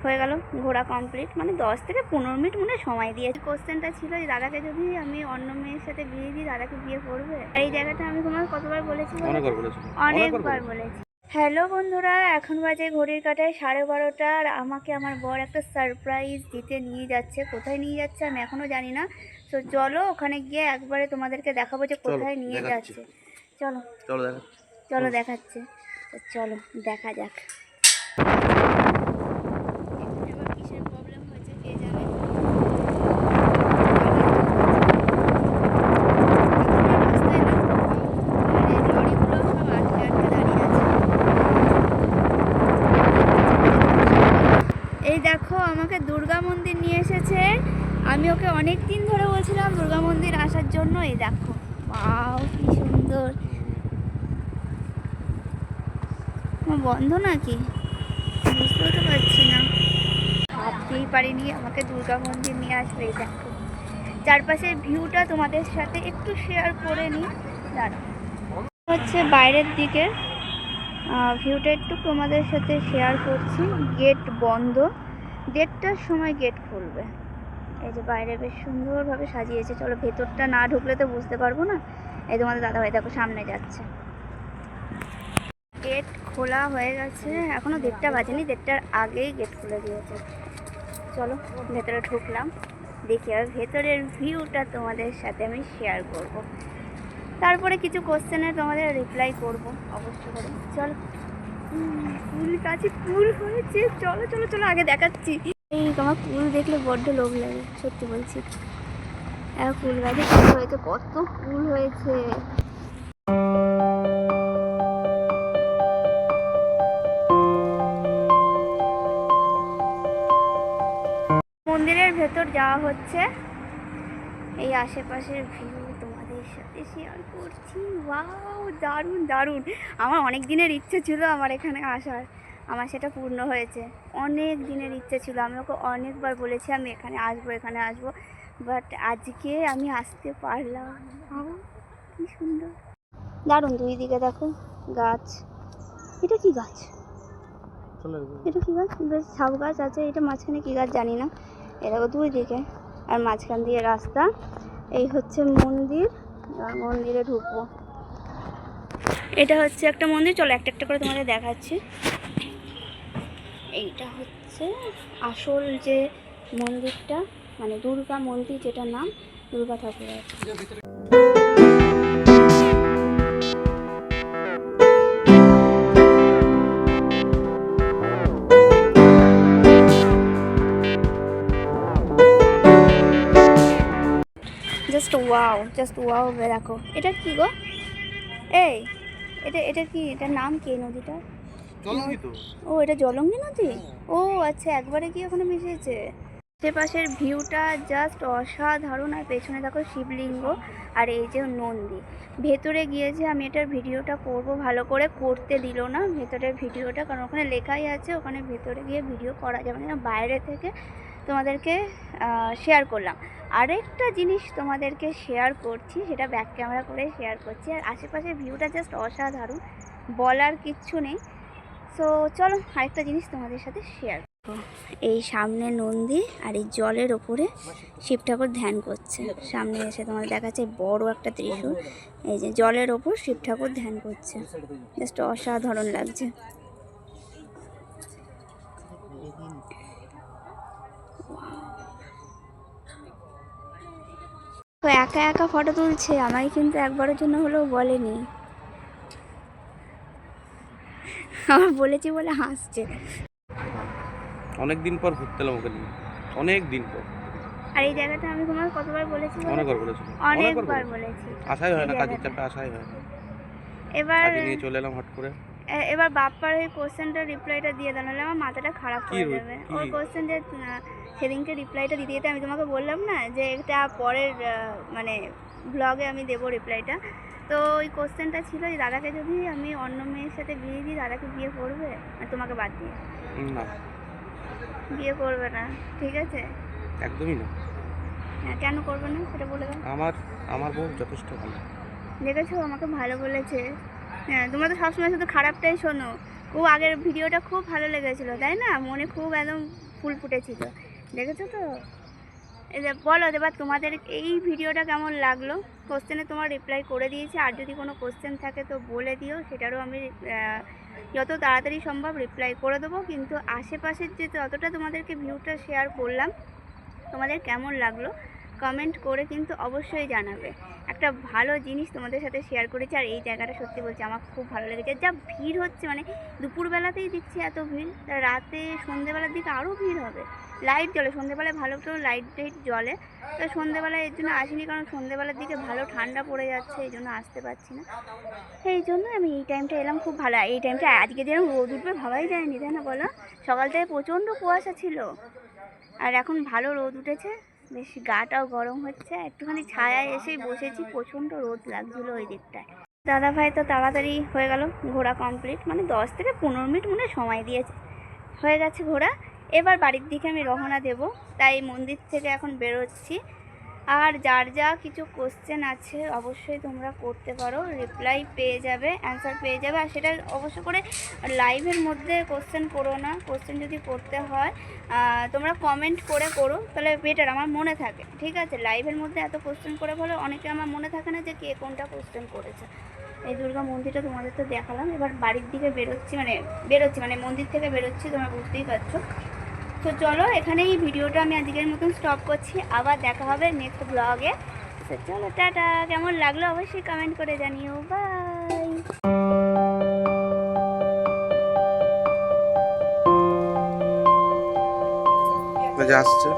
হয়ে গেল ঘোরা কমপ্লিট, মানে 10 থেকে 15 মিনিট মনে সময় দিয়েছে। কোশ্চেনটা ছিল যে দাদাকে যদি আমি অন্য মেয়ের সাথে বিয়ে দিই দাদাকে বিয়ে করবে। এই জায়গাটা আমি তোমাকে কতবার বলেছি? অনেকবার বলেছি। হ্যালো বন্ধুরা, এখন বাজে ঘড়ির কাঁটায় 12:30 আর আমাকে আমার বর একটা সারপ্রাইজ দিতে নিয়ে যাচ্ছে। কোথায় নিয়ে যাচ্ছে আমি এখনো জানি না। তো চলো ওখানে গিয়ে একবারে তোমাদেরকে দেখাবো যে কোথায় নিয়ে যাচ্ছে। চলো চলো দেখাচ্ছে। চলো দেখা যাক। কিসের প্রবলেম হয়েছে কে জানে। এই দেখো আমাকে দুর্গা মন্দির নিয়ে এসেছে। আমি ওকে অনেক দিন ধরে বলছিলাম দুর্গা মন্দির আসার জন্য। এই দেখো, ওয়াও কি সুন্দর। বন্ধ নাকি বুঝতে তো পারছি না, ভাবতেই পারিনি আমাকে দুর্গা মন্দির নিয়ে আসবে। এই দেখো চারপাশের ভিউটা তোমাদের সাথে একটু শেয়ার করে নিই। দাঁড়াও, হচ্ছে বাইরের দিকে ভিউটা একটু তোমাদের সাথে শেয়ার করছি। গেট বন্ধ, 1:30টার সময় গেট খুলবে। এই যে বাইরে বেশ সুন্দরভাবে সাজিয়েছে। চলো ভেতরটা না ঢুকলে তো বুঝতে পারবো না। এই তোমাদের দাদাভাই দেখো সামনে যাচ্ছে। গেট খোলা হয়ে গেছে, এখনো 1:30 বাজেনি, 1:30টার আগেই গেট খুলে দিয়েছে। চলো ভেতরে ঢুকলাম, দেখি আর ভেতরের ভিউটা তোমাদের সাথে আমি শেয়ার করব। তারপরে কিছু কোশ্চেনের তোমাদের রিপ্লাই করব অবশ্য করে। চলো ফুল গাছে ফুল হয়েছে, চলো চলো চলো আগে দেখাচ্ছি। এই তোমার ফুল দেখলে বড্ড লোভ লাগে, সত্যি বলছি। ফুল গাছে ফুল হয়েছে, কত ফুল হয়েছে। মন্দিরের ভেতর যাওয়া হচ্ছে, এই আশেপাশের ভিউ তোমাদের সাথে শেয়ার করছি। ওয়াও দারুণ দারুণ। আমার অনেক দিনের ইচ্ছে ছিল আমার এখানে আসার, আমার সেটা পূর্ণ হয়েছে। অনেক দিনের ইচ্ছে ছিল, আমি ওকে অনেকবার বলেছি আমি এখানে আসবো এখানে আসবো, বাট আজকে আমি আসতে পারলাম। কি সুন্দর, দারুণ। দুই দিকে দেখো গাছ। এটা কি গাছ? এটা কি গাছ? বেশ ঝাউ গাছ আছে। এটা মাঝখানে কি গাছ জানি না। এ দেখো দুই দিকে, আর মাঝখান দিয়ে রাস্তা। এই হচ্ছে মন্দির, আর মন্দিরে ঢুকবো। এটা হচ্ছে একটা মন্দির, চলো একটা একটা করে তোমাদের দেখাচ্ছি। এইটা হচ্ছে আসল যে মন্দিরটা, মানে দুর্গা মন্দির, যেটা নাম দুর্গা ঠাকুরের। জাস্ট ওয়াও দেখো। এটা কি গো? এই এটা কি? এটার নাম কি নদীটা? ও এটা জলঙ্গি নদী। ও আচ্ছা, একবারে কি ওখানে মিশেছে। আশেপাশের ভিউটা জাস্ট অসাধারণ। আর পেছনে দেখো শিবলিঙ্গ, আর এই যে নন্দী। ভেতরে গিয়েছে, আমি এটার ভিডিওটা করব, ভালো করে করতে দিল না ভেতরের ভিডিওটা, কারণ ওখানে লেখাই আছে ওখানে ভেতরে গিয়ে ভিডিও করা যাবে না। বাইরে থেকে তোমাদেরকে শেয়ার করলাম। আরেকটা জিনিস তোমাদেরকে শেয়ার করছি, সেটা ব্যাক ক্যামেরা করে শেয়ার করছি। আর আশেপাশের ভিউটা জাস্ট অসাধারণ, বলার কিচ্ছু নেই। সো চলো আরেকটা জিনিস তোমাদের সাথে শেয়ার। এই সামনে নন্দী, আর এই জলের ওপরে শিব ঠাকুর ধ্যান করছে। সামনে এসে তোমাদের দেখাচ্ছে বড় একটা ত্রিশূল। এই যে জলের ওপর শিব ঠাকুর ধ্যান করছে, জাস্ট অসাধারণ লাগছে। তো একা একা ফটো তুলছে, আমায় কিন্তু একবারের জন্য হলেও বলেনি। আমার বলেছি বলে হাসছে। অনেকদিন পর ঘুরতে এলাম ওকে নিয়ে, অনেকদিন পর। আর এই জায়গাটা আমি তোমাকে কতবার বলেছি? অনেকবার বলেছি। আশাই হয় না, কাজের চাপে আশাই হয় না। এবার নিয়ে চলে এলাম হট করে। এবার বাপ্পার এই কোশ্চেনটার রিপ্লাইটা দিয়ে দাও, নাহলে আমার মাথাটা খারাপ হয়ে যাবে। ওর কোশ্চেন যে সেদিনকে রিপ্লাইটা দিতে দিতে আমি তোমাকে বললাম না যে এটা পরের মানে ব্লগে আমি দেবো রিপ্লাইটা। তো ওই কোশ্চেনটা ছিল যে দাদাকে যদি আমি অন্য মেয়ের সাথে বিয়ে দিই দাদাকে বিয়ে করবে, আর তোমাকে বাদ দিয়ে? না, বিয়ে করবে না, ঠিক আছে? একদমই না। হ্যাঁ, কেন করবে না সেটা বলে দাও। আমার বউ যথেষ্ট ভালো। দেখেছো আমাকে ভালো বলেছে। হ্যাঁ, তোমরা তো সবসময় শুধু খারাপটাই শোনো। আগের ভিডিওটা খুব ভালো লেগেছিলো তাই না? মনে খুব একদম ফুল ফুটেছিল, দেখেছো তো? এই যে বলো এবার তোমাদের এই ভিডিওটা কেমন লাগলো, কোশ্চেনে তোমার রিপ্লাই করে দিয়েছি, আর যদি কোনো কোশ্চেন থাকে তো বলে দিও, সেটারও আমি যত তাড়াতাড়ি সম্ভব রিপ্লাই করে দেবো। কিন্তু আশেপাশের যে যতটা তোমাদেরকে ভিউটা শেয়ার করলাম, তোমাদের কেমন লাগলো কমেন্ট করে কিন্তু অবশ্যই জানাবে। একটা ভালো জিনিস তোমাদের সাথে শেয়ার করেছি, আর এই জায়গাটা সত্যি বলছি আমার খুব ভালো লেগেছে। যা ভিড় হচ্ছে, মানে দুপুরবেলাতেই দেখছি এত ভিড়, রাতে সন্ধেবেলার দিকে আরও ভিড় হবে। লাইট জ্বলে সন্ধেবেলায়, ভালো করে লাইট টাইট জ্বলে, তো সন্ধেবেলায় এর জন্য আসিনি, কারণ সন্ধেবেলার দিকে ভালো ঠান্ডা পড়ে যাচ্ছে, এই জন্য আসতে পারছি না। এই জন্য আমি এই টাইমটা এলাম, খুব ভালো। এই টাইমটা আজকে যেরকম রোদ উঠবে ভাবাই যায়নি, তাই না বলো? সকাল থেকে প্রচণ্ড কুয়াশা ছিল, আর এখন ভালো রোদ উঠেছে, বেশ গাটাও গরম হচ্ছে। একটুখানি ছায়ায় এসেই বসেছি, প্রচণ্ড রোদ লাগছিলো ওই দিকটায়। দাদা ভাই তো তাড়াতাড়ি হয়ে গেল, ঘোরা কমপ্লিট, মানে 10 থেকে 15 মিনিট মনে হয় সময় দিয়েছে, হয়ে গেছে ঘোরা। এবার বাড়ির দিকে আমি রওনা দেব, তাই মন্দির থেকে এখন বেরোচ্ছি। আর যার যা কিছু কোশ্চেন আছে অবশ্যই তোমরা করতে পারো, রিপ্লাই পেয়ে যাবে, অ্যান্সার পেয়ে যাবে। আর সেটা অবশ্য করে লাইভের মধ্যে কোশ্চেন করো না, কোশ্চেন যদি করতে হয় তোমরা কমেন্ট করে করো, তাহলে বেটার, আমার মনে থাকে। ঠিক আছে, লাইভের মধ্যে এত কোশ্চেন করে বলে অনেকে আমার মনে থাকে না যে কে কোনটা কোশ্চেন করেছে। এই দুর্গা মন্দিরটা তোমাদের তো দেখালাম, এবার বাড়ির দিকে বেরোচ্ছি মানে মন্দির থেকে বেরোচ্ছি, তোমরা বুঝতেই পারছো। তো চলো এখানেই ভিডিওটা আমি আজকের মতন স্টপ করছি, আবার দেখা হবে নেক্সট ব্লগে। তো চলো টাটা, কেমন লাগলো অবশ্যই কমেন্ট করে জানিও, বাই। আসছে।